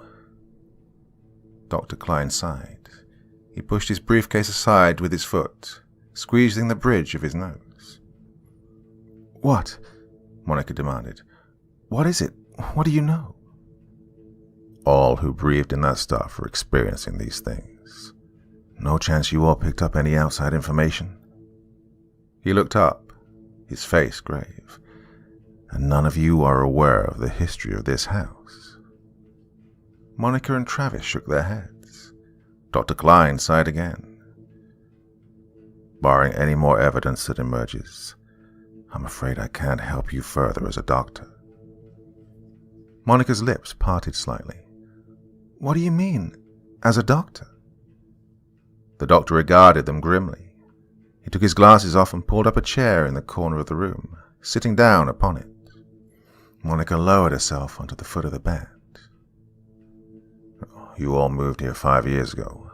Dr. Klein sighed. He pushed his briefcase aside with his foot, squeezing the bridge of his nose. What? Monica demanded. What is it? What do you know? All who breathed in that stuff are experiencing these things. No chance you all picked up any outside information? He looked up, his face grave. And none of you are aware of the history of this house. Monica and Travis shook their heads. Dr. Klein sighed again. Barring any more evidence that emerges, I'm afraid I can't help you further as a doctor. Monica's lips parted slightly. What do you mean, as a doctor? The doctor regarded them grimly. He took his glasses off and pulled up a chair in the corner of the room, sitting down upon it. Monica lowered herself onto the foot of the bed. You all moved here 5 years ago.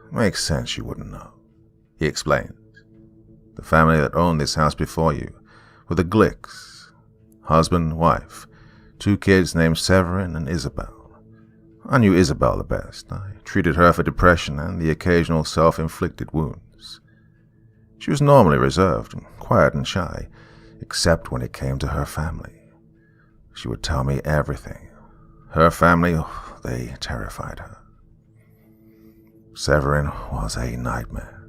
Makes sense you wouldn't know, he explained. The family that owned this house before you were the Glicks. Husband, wife, 2 kids named Severin and Isabel. I knew Isabel the best. I treated her for depression and the occasional self-inflicted wounds. She was normally reserved, quiet and shy, except when it came to her family. She would tell me everything. Her family, they terrified her. Severin was a nightmare.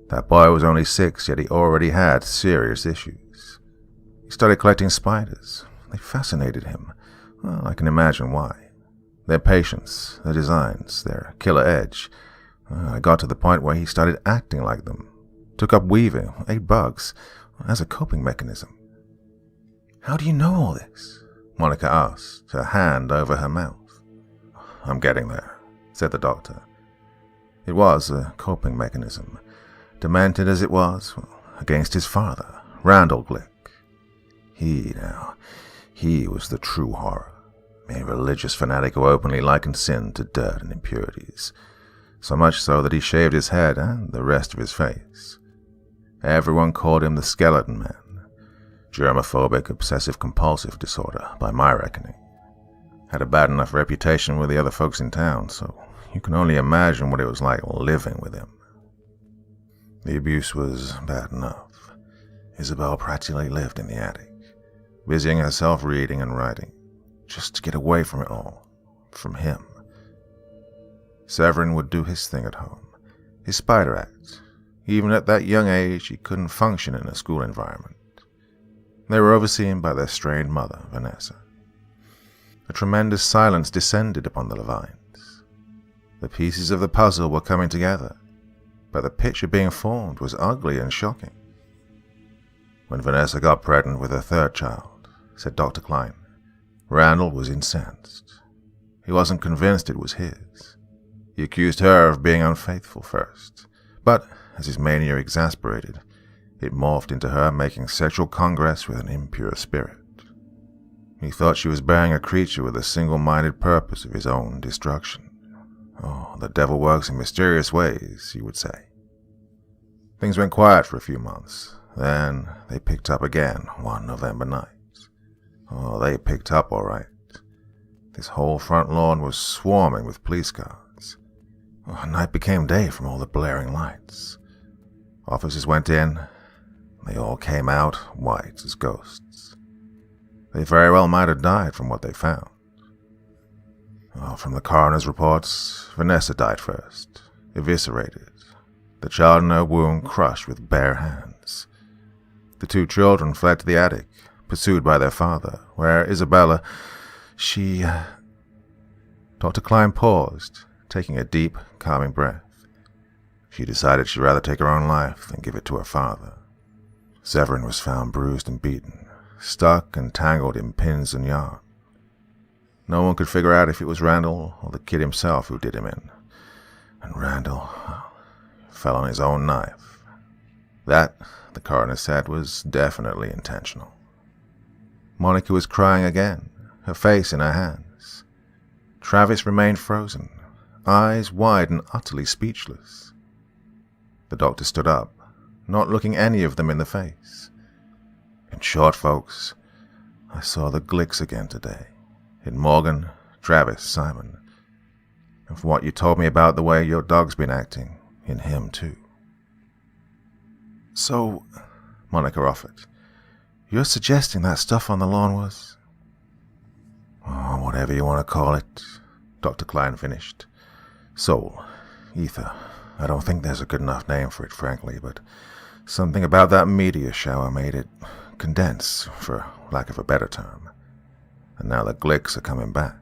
That boy was only 6, yet he already had serious issues. He started collecting spiders. They fascinated him. Well, I can imagine why. Their patience, their designs, their killer edge. I got to the point where he started acting like them. Took up weaving, ate bugs, as a coping mechanism. How do you know all this? Monica asked, her hand over her mouth. I'm getting there, said the doctor. It was a coping mechanism, demented as it was, against his father, Randall Glick. He was the true horror, a religious fanatic who openly likened sin to dirt and impurities, so much so that he shaved his head and the rest of his face. Everyone called him the Skeleton Man, germophobic obsessive-compulsive disorder by my reckoning. Had a bad enough reputation with the other folks in town, so you can only imagine what it was like living with him. The abuse was bad enough. Isabel practically lived in the attic, busying herself reading and writing, just to get away from it all, from him. Severin would do his thing at home, his spider act. Even at that young age, he couldn't function in a school environment. They were overseen by their strained mother, Vanessa. A tremendous silence descended upon the Levines. The pieces of the puzzle were coming together, but the picture being formed was ugly and shocking. When Vanessa got pregnant with her third child, said Dr. Klein, Randall was incensed. He wasn't convinced it was his. He accused her of being unfaithful first, but as his mania exasperated, it morphed into her making sexual congress with an impure spirit. He thought she was bearing a creature with a single-minded purpose of his own destruction. Oh, the devil works in mysterious ways, he would say. Things went quiet for a few months. Then they picked up again one November night. Oh, they picked up all right. This whole front lawn was swarming with police cars. Oh, night became day from all the blaring lights. Officers went in. They all came out white as ghosts. They very well might have died from what they found. Oh, from the coroner's reports, Vanessa died first, eviscerated, the child in her womb crushed with bare hands. The two children fled to the attic, pursued by their father, where Isabella, Dr. Klein paused, taking a deep, calming breath. She decided she'd rather take her own life than give it to her father. Severin was found bruised and beaten, stuck and tangled in pins and yarn. No one could figure out if it was Randall or the kid himself who did him in. And Randall fell on his own knife. That, the coroner said, was definitely intentional. Monica was crying again, her face in her hands. Travis remained frozen, eyes wide and utterly speechless. The doctor stood up, not looking any of them in the face. In short, folks, I saw the Glicks again today. In Morgan, Travis, Simon. And from what you told me about the way your dog's been acting, in him too. So, Monica offered, you're suggesting that stuff on the lawn was? Oh, whatever you want to call it, Dr. Klein finished. Soul, ether. I don't think there's a good enough name for it, frankly, but something about that meteor shower made it condense, for lack of a better term. And now the Glicks are coming back.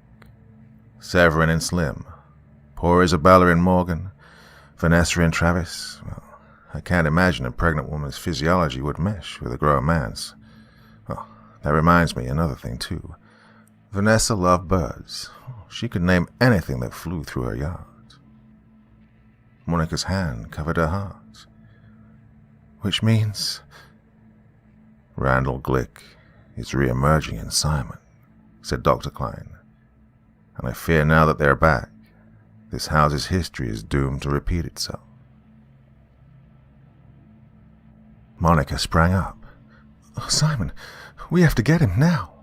Severin and Slim. Poor Isabella and Morgan. Vanessa and Travis. Well, I can't imagine a pregnant woman's physiology would mesh with a grown man's. Oh, that reminds me, another thing, too. Vanessa loved birds. She could name anything that flew through her yard. Monica's hand covered her heart. Which means Randall Glick is re-emerging in Simon, said Dr. Klein. And I fear now that they're back, this house's history is doomed to repeat itself. Monica sprang up. Oh, Simon, we have to get him now.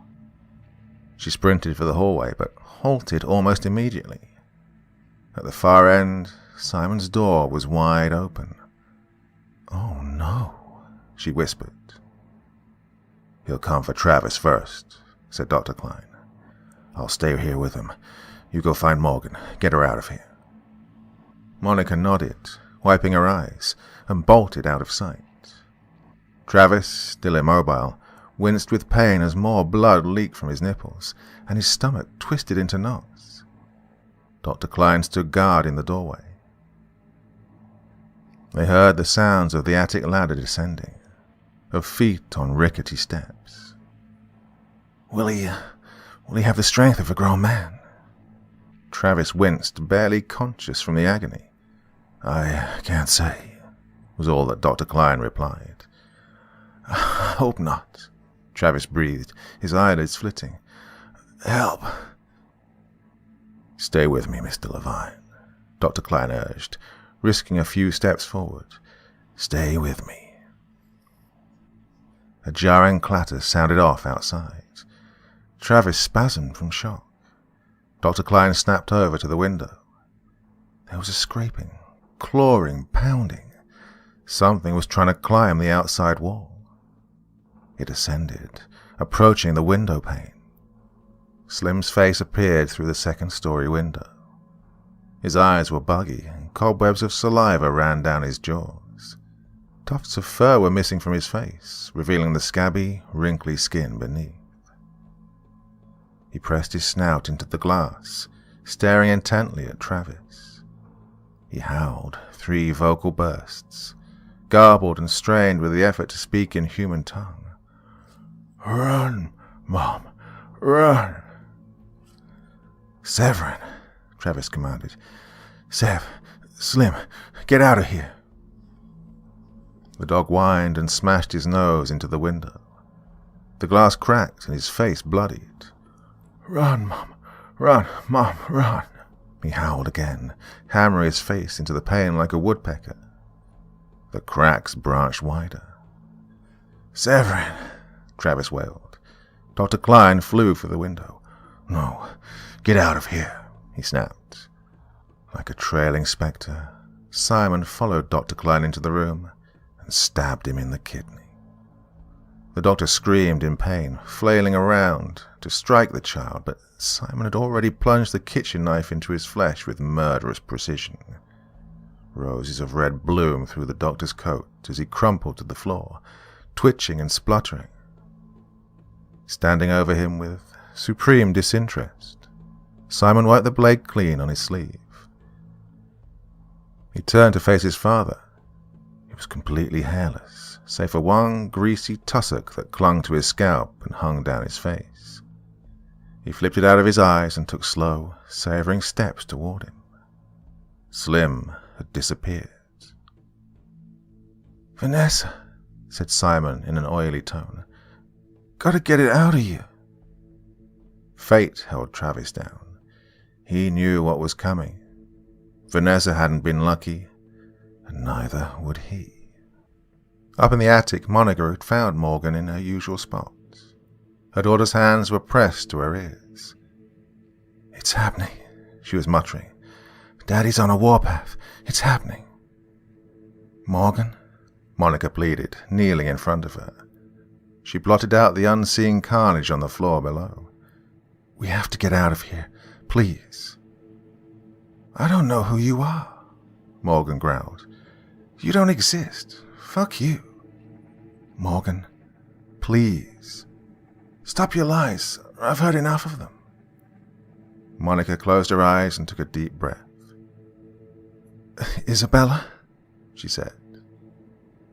She sprinted for the hallway, but halted almost immediately. At the far end, Simon's door was wide open. Oh no, she whispered. He'll come for Travis first, said Dr. Klein. I'll stay here with him. You go find Morgan. Get her out of here. Monica nodded, wiping her eyes, and bolted out of sight. Travis, still immobile, winced with pain as more blood leaked from his nipples, and his stomach twisted into knots. Dr. Klein stood guard in the doorway. They heard the sounds of the attic ladder descending, of feet on rickety steps. Will he have the strength of a grown man? Travis winced, barely conscious from the agony. I can't say, was all that Dr. Klein replied. I hope not, Travis breathed, his eyelids flitting. Help. Stay with me, Mr. Levine, Dr. Klein urged, risking a few steps forward. Stay with me. A jarring clatter sounded off outside. Travis spasmed from shock. Dr. Klein snapped over to the window. There was a scraping, clawing, pounding. Something was trying to climb the outside wall. It ascended, approaching the window pane. Slim's face appeared through the second-story window. His eyes were buggy, and cobwebs of saliva ran down his jaws. Tufts of fur were missing from his face, revealing the scabby, wrinkly skin beneath. He pressed his snout into the glass, staring intently at Travis. He howled 3 vocal bursts, garbled and strained with the effort to speak in human tongue. "Run, Mom, run!" "Severin," Travis commanded. "Sev, Slim, get out of here." The dog whined and smashed his nose into the window. The glass cracked and his face bloodied. "Run, Mom, run, Mom, run!" He howled again, hammering his face into the pane like a woodpecker. The cracks branched wider. "Severin," Travis wailed. Dr. Klein flew for the window. "No, get out of here," he snapped. Like a trailing spectre, Simon followed Dr. Klein into the room and stabbed him in the kidney. The doctor screamed in pain, flailing around to strike the child, but Simon had already plunged the kitchen knife into his flesh with murderous precision. Roses of red bloomed through the doctor's coat as he crumpled to the floor, twitching and spluttering. Standing over him with supreme disinterest, Simon wiped the blade clean on his sleeve. He turned to face his father. He was completely hairless, save for one greasy tussock that clung to his scalp and hung down his face. He flipped it out of his eyes and took slow, savoring steps toward him. Slim had disappeared. "Vanessa," said Simon in an oily tone. "Gotta get it out of you." Fate held Travis down. He knew what was coming. Vanessa hadn't been lucky, and neither would he. Up in the attic, Monica had found Morgan in her usual spot. Her daughter's hands were pressed to her ears. "It's happening," she was muttering. "Daddy's on a warpath. It's happening." "Morgan?" Monica pleaded, kneeling in front of her. She blotted out the unseen carnage on the floor below. "We have to get out of here, please." "I don't know who you are," Morgan growled. "You don't exist. Fuck you." "Morgan, please. Stop your lies. I've heard enough of them." Monica closed her eyes and took a deep breath. "Isabella?" she said.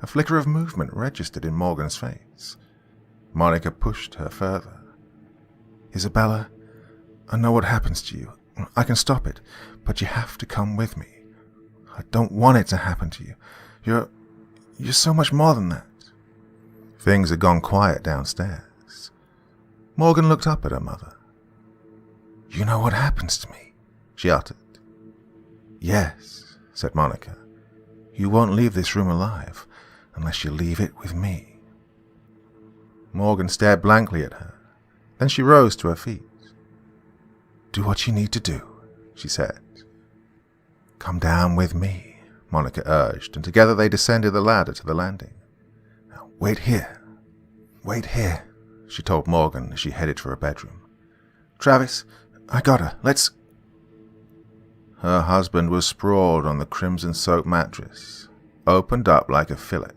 A flicker of movement registered in Morgan's face. Monica pushed her further. "Isabella, I know what happens to you. I can stop it, but you have to come with me. I don't want it to happen to you. You're so much more than that." Things had gone quiet downstairs. Morgan looked up at her mother. "You know what happens to me?" she uttered. "Yes," said Monica. "You won't leave this room alive unless you leave it with me." Morgan stared blankly at her. Then she rose to her feet. "Do what you need to do," she said. "Come down with me," Monica urged, and together they descended the ladder to the landing. "Now, wait here. Wait here," she told Morgan as she headed for her bedroom. "Travis, I got her. Let's—" Her husband was sprawled on the crimson-soaked mattress, opened up like a fillet,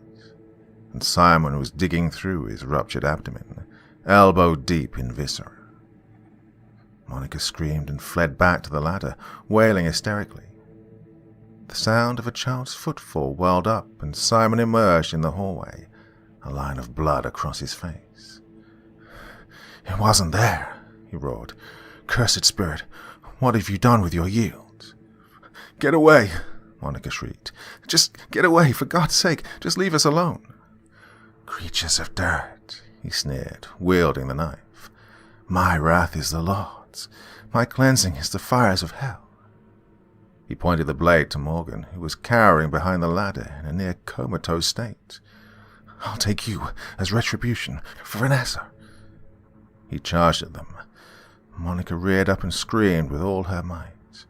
and Simon was digging through his ruptured abdomen, elbow deep in viscera. Monica screamed and fled back to the ladder, wailing hysterically. The sound of a child's footfall welled up, and Simon emerged in the hallway, a line of blood across his face. "It wasn't there," he roared. "Cursed spirit, what have you done with your yield?" "Get away," Monica shrieked. "Just get away, for God's sake, just leave us alone." "Creatures of dirt," he sneered, wielding the knife. "My wrath is the Lord's. My cleansing is the fires of hell." He pointed the blade to Morgan, who was cowering behind the ladder in a near comatose state. "I'll take you as retribution for Vanessa." He charged at them. Monica reared up and screamed with all her might.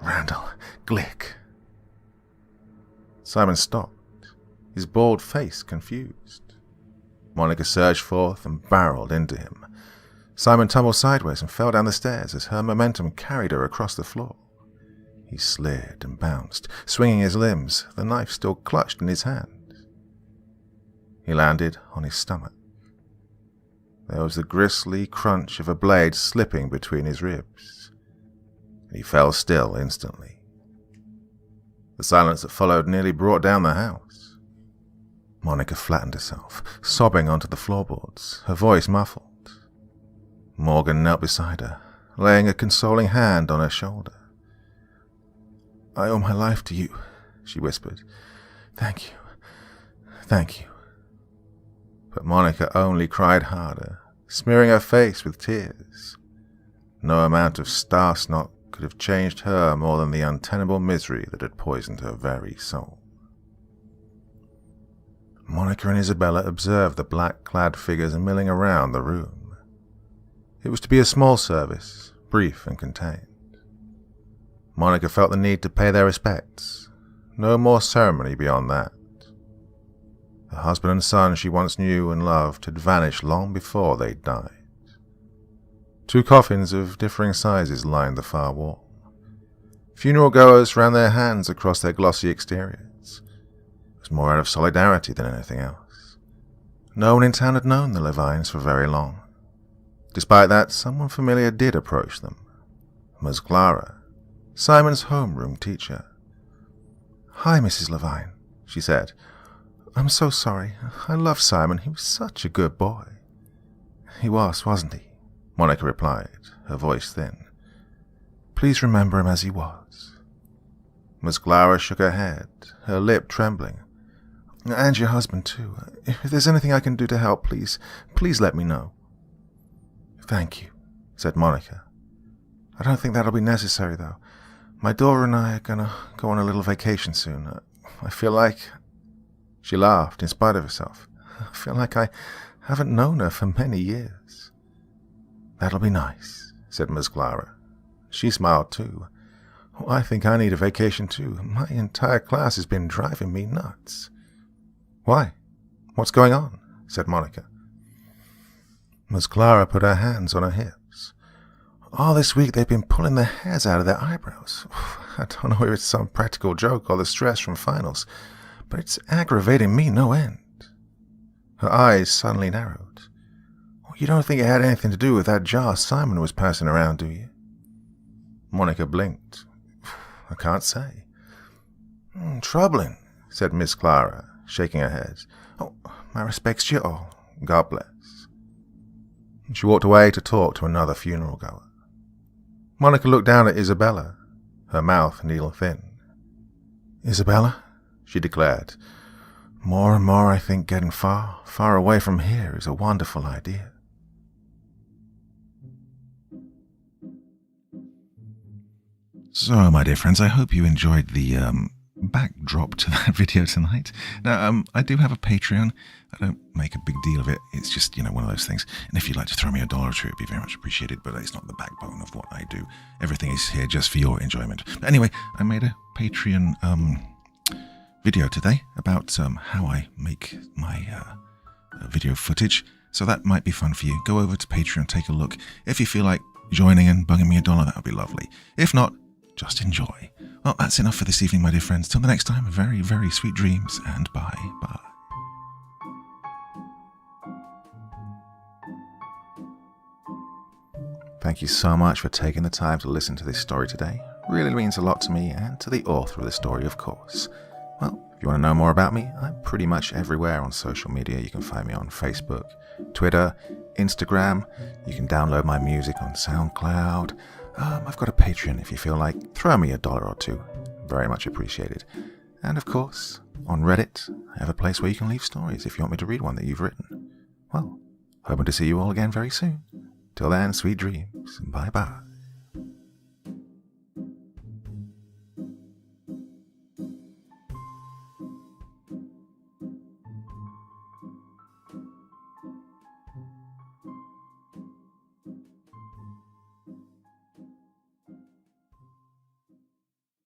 "Randall, Glick!" Simon stopped, his bald face confused. Monica surged forth and barreled into him. Simon tumbled sideways and fell down the stairs as her momentum carried her across the floor. He slid and bounced, swinging his limbs, the knife still clutched in his hand. He landed on his stomach. There was the grisly crunch of a blade slipping between his ribs. He fell still instantly. The silence that followed nearly brought down the house. Monica flattened herself, sobbing onto the floorboards, her voice muffled. Morgan knelt beside her, laying a consoling hand on her shoulder. "I owe my life to you," she whispered. "Thank you. Thank you." But Monica only cried harder, smearing her face with tears. No amount of star snot could have changed her more than the untenable misery that had poisoned her very soul. Monica and Isabella observed the black-clad figures milling around the room. It was to be a small service, brief and contained. Monica felt the need to pay their respects. No more ceremony beyond that. The husband and son she once knew and loved had vanished long before they died. 2 coffins of differing sizes lined the far wall. Funeral goers ran their hands across their glossy exteriors. It was more out of solidarity than anything else. No one in town had known the Levines for very long. Despite that, someone familiar did approach them. Ms. Clara, Simon's homeroom teacher. "Hi, Mrs. Levine," she said. "I'm so sorry. I love Simon. He was such a good boy." "He was, wasn't he?" Monica replied, her voice thin. "Please remember him as he was." Miss Clara shook her head, her lip trembling. "And your husband, too. If there's anything I can do to help, please let me know." "Thank you," said Monica. "I don't think that'll be necessary, though. My daughter and I are gonna go on a little vacation soon. I feel like..." She laughed in spite of herself. "I feel like I haven't known her for many years." "That'll be nice," said Miss Clara. She smiled too. "I think I need a vacation too. My entire class has been driving me nuts." "Why? What's going on?" said Monica. Miss Clara put her hands on her hips. "All this week they've been pulling their hairs out of their eyebrows. I don't know if it's some practical joke or the stress from finals, but it's aggravating me no end." Her eyes suddenly narrowed. "You don't think it had anything to do with that jar Simon was passing around, do you?" Monica blinked. "I can't say." "Troubling," said Miss Clara, shaking her head. "Oh, my respects to you all. God bless." She walked away to talk to another funeral goer. Monica looked down at Isabella, her mouth needle-thin. "Isabella," she declared, "more and more I think getting far, far away from here is a wonderful idea." So, my dear friends, I hope you enjoyed the backdrop to that video tonight. Now, I do have a Patreon. I don't make a big deal of it. It's just, one of those things. And if you'd like to throw me $1 or $2, it'd be very much appreciated, but it's not the backbone of what I do. Everything is here just for your enjoyment. But anyway, I made a Patreon video today about how I make my video footage. So that might be fun for you. Go over to Patreon, take a look. If you feel like joining and bugging me $1, that would be lovely. If not, just enjoy. Well, that's enough for this evening, my dear friends. Till the next time, very, very sweet dreams, and bye-bye. Thank you so much for taking the time to listen to this story today. It really means a lot to me and to the author of the story, of course. Well, if you want to know more about me, I'm pretty much everywhere on social media. You can find me on Facebook, Twitter, Instagram. You can download my music on SoundCloud. I've got a Patreon if you feel like. Throw me $1 or $2. Very much appreciated. And of course, on Reddit, I have a place where you can leave stories if you want me to read one that you've written. Well, hoping to see you all again very soon. Till then, sweet dreams. Bye-bye.